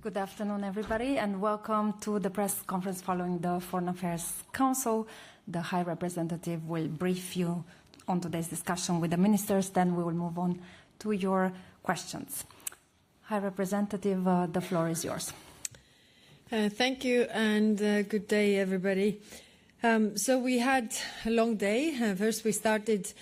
Good afternoon, everybody, and welcome to the press conference following the Foreign Affairs Council. The High Representative will brief you on today's discussion with the ministers, then we will move on to your questions. High Representative, the floor is yours. Thank you, and good day, everybody. So we had a long day. First, we started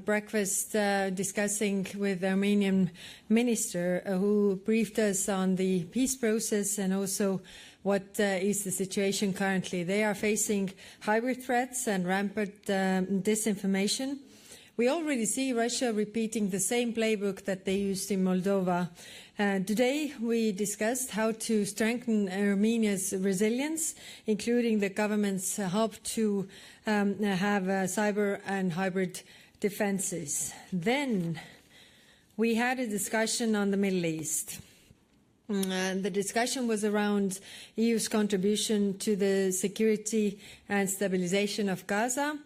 breakfast discussing with the Armenian minister who briefed us on the peace process and also what is the situation currently. They are facing hybrid threats and rampant disinformation. We already see Russia repeating the same playbook that they used in Moldova. Today we discussed how to strengthen Armenia's resilience, including the government's help to have cyber and hybrid defenses. Then we had a discussion on the Middle East. The discussion was around EU's contribution to the security and stabilization of Gaza.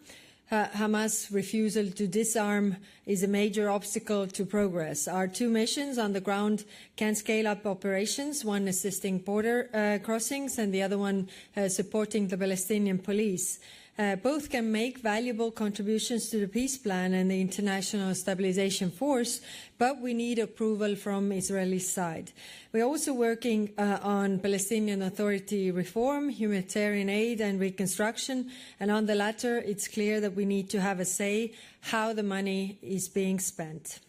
Hamas' refusal to disarm is a major obstacle to progress. Our two missions on the ground can scale up operations, one assisting border crossings and the other one supporting the Palestinian police. Both can make valuable contributions to the peace plan and the international stabilization force, but we need approval from Israeli side. We're also working on Palestinian Authority reform, humanitarian aid and reconstruction, and on the latter, it's clear that we need to have a say how the money is being spent.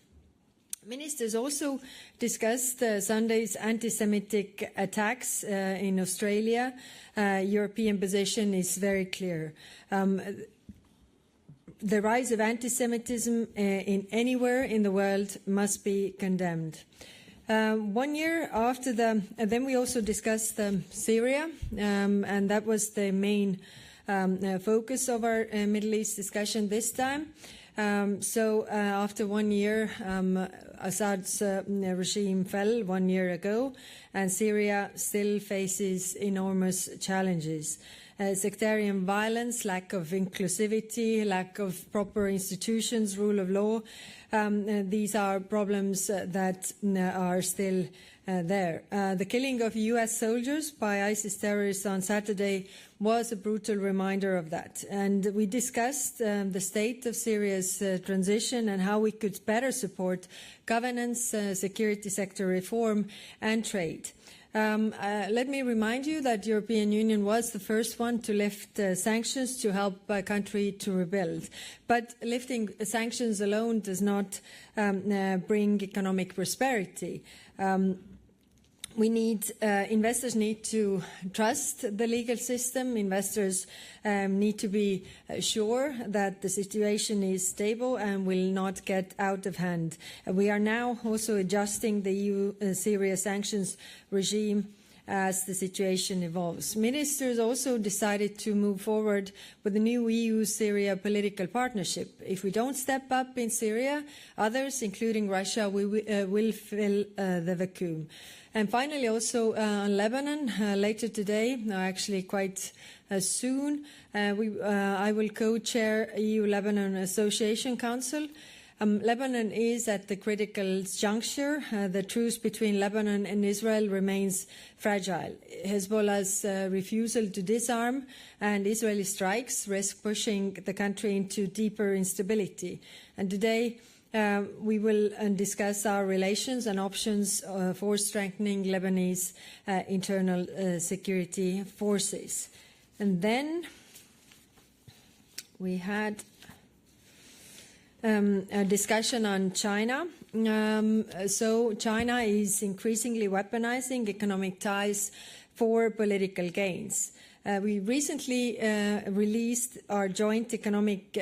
Ministers also discussed Sunday's anti-Semitic attacks in Australia. European position is very clear. The rise of anti-Semitism in anywhere in the world must be condemned. 1 year after then we also discussed Syria, and that was the main focus of our Middle East discussion this time. So after 1 year, Assad's regime fell 1 year ago, and Syria still faces enormous challenges. Sectarian violence, lack of inclusivity, lack of proper institutions, rule of law. These are problems that are still there. The killing of US soldiers by ISIS terrorists on Saturday was a brutal reminder of that. And we discussed the state of Syria's transition and how we could better support governance, security sector reform and trade. Let me remind you that the European Union was the first one to lift sanctions to help a country to rebuild. But lifting sanctions alone does not bring economic prosperity. Investors need to trust the legal system. Investors need to be sure that the situation is stable and will not get out of hand. We are now also adjusting the EU-Syria sanctions regime as the situation evolves. Ministers also decided to move forward with a new EU-Syria political partnership. If we don't step up in Syria, others, including Russia, will fill the vacuum. And finally, also on Lebanon, later today, actually quite soon, I will co-chair EU-Lebanon Association Council. Lebanon is at the critical juncture. The truce between Lebanon and Israel remains fragile. Hezbollah's refusal to disarm and Israeli strikes risk pushing the country into deeper instability. And today, we will discuss our relations and options for strengthening Lebanese internal security forces. And then we had a discussion on China. So China is increasingly weaponizing economic ties for political gains. We recently released our joint economic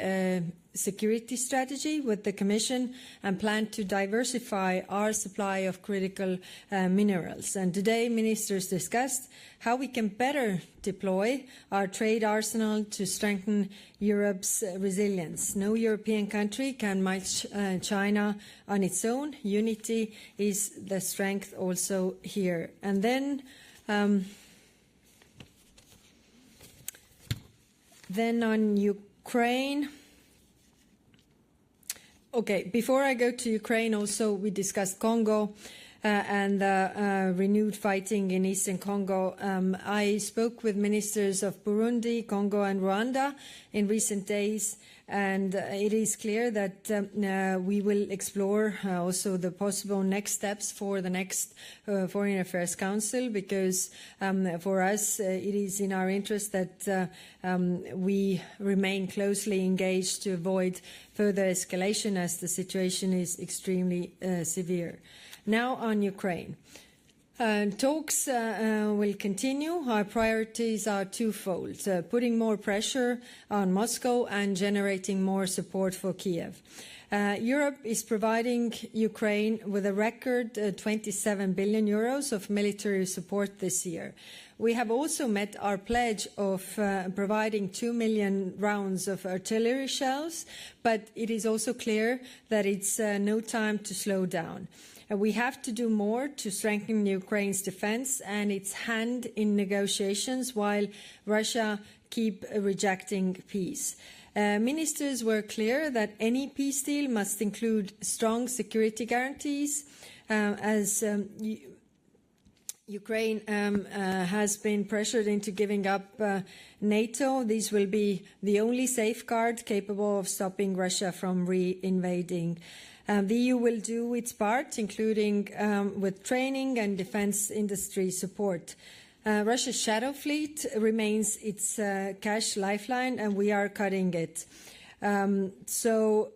security strategy with the Commission and plan to diversify our supply of critical minerals. And today, ministers discussed how we can better deploy our trade arsenal to strengthen Europe's resilience. No European country can match China on its own. Unity is the strength also here. And then on Ukraine. Okay, before I go to Ukraine, also we discussed Congo. and the renewed fighting in eastern Congo. I spoke with ministers of Burundi, Congo and Rwanda in recent days, and it is clear that we will explore also the possible next steps for the next Foreign Affairs Council, because for us it is in our interest that we remain closely engaged to avoid further escalation, as the situation is extremely severe. Now on Ukraine. Talks will continue. Our priorities are twofold: putting more pressure on Moscow and generating more support for Kiev. Europe is providing Ukraine with a record 27 billion euros of military support this year. We have also met our pledge of providing 2 million rounds of artillery shells, but it is also clear that it's no time to slow down. We have to do more to strengthen Ukraine's defense and its hand in negotiations, while Russia keep rejecting peace. Ministers were clear that any peace deal must include strong security guarantees, as Ukraine has been pressured into giving up NATO. These will be the only safeguard capable of stopping Russia from re-invading. The EU will do its part, including with training and defense industry support. Russia's shadow fleet remains its cash lifeline, and we are cutting it. So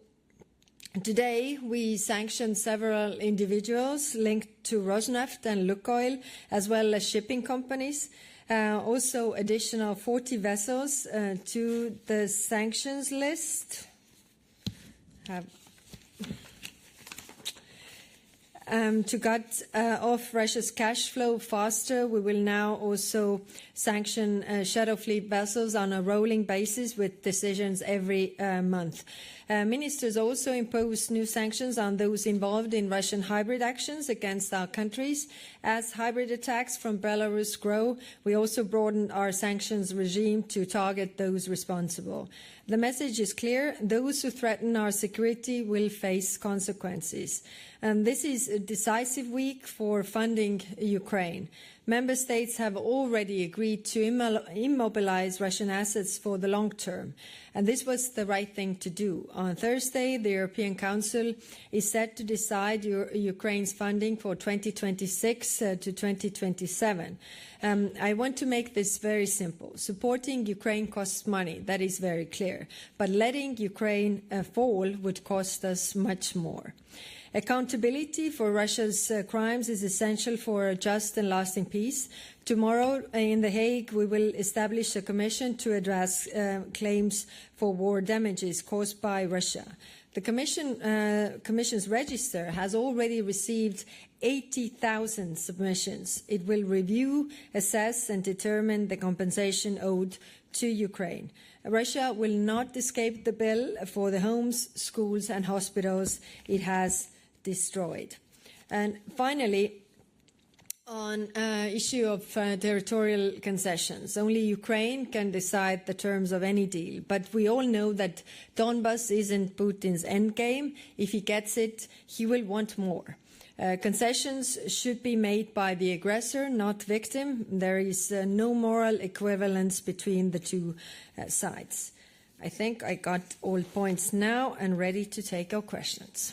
today we sanctioned several individuals linked to Rosneft and Lukoil, as well as shipping companies. Also additional 40 vessels to the sanctions list. To cut off Russia's cash flow faster, we will now also sanction shadow fleet vessels on a rolling basis with decisions every month. Ministers also imposed new sanctions on those involved in Russian hybrid actions against our countries. As hybrid attacks from Belarus grow, we also broadened our sanctions regime to target those responsible. The message is clear: those who threaten our security will face consequences. This is a decisive week for funding Ukraine. Member States have already agreed to immobilize Russian assets for the long term, and this was the right thing to do. On Thursday, the European Council is set to decide Ukraine's funding for 2026 to 2027. I want to make this very simple. Supporting Ukraine costs money, that is very clear, but letting Ukraine fall would cost us much more. Accountability for Russia's crimes is essential for a just and lasting peace. Tomorrow in The Hague, we will establish a commission to address claims for war damages caused by Russia. The Commission's register has already received 80,000 submissions. It will review, assess and determine the compensation owed to Ukraine. Russia will not escape the bill for the homes, schools and hospitals it has destroyed. And finally, on issue of territorial concessions, only Ukraine can decide the terms of any deal. But we all know that Donbas isn't Putin's endgame. If he gets it, he will want more. Concessions should be made by the aggressor, not victim. There is no moral equivalence between the two sides. I think I got all points now and ready to take our questions.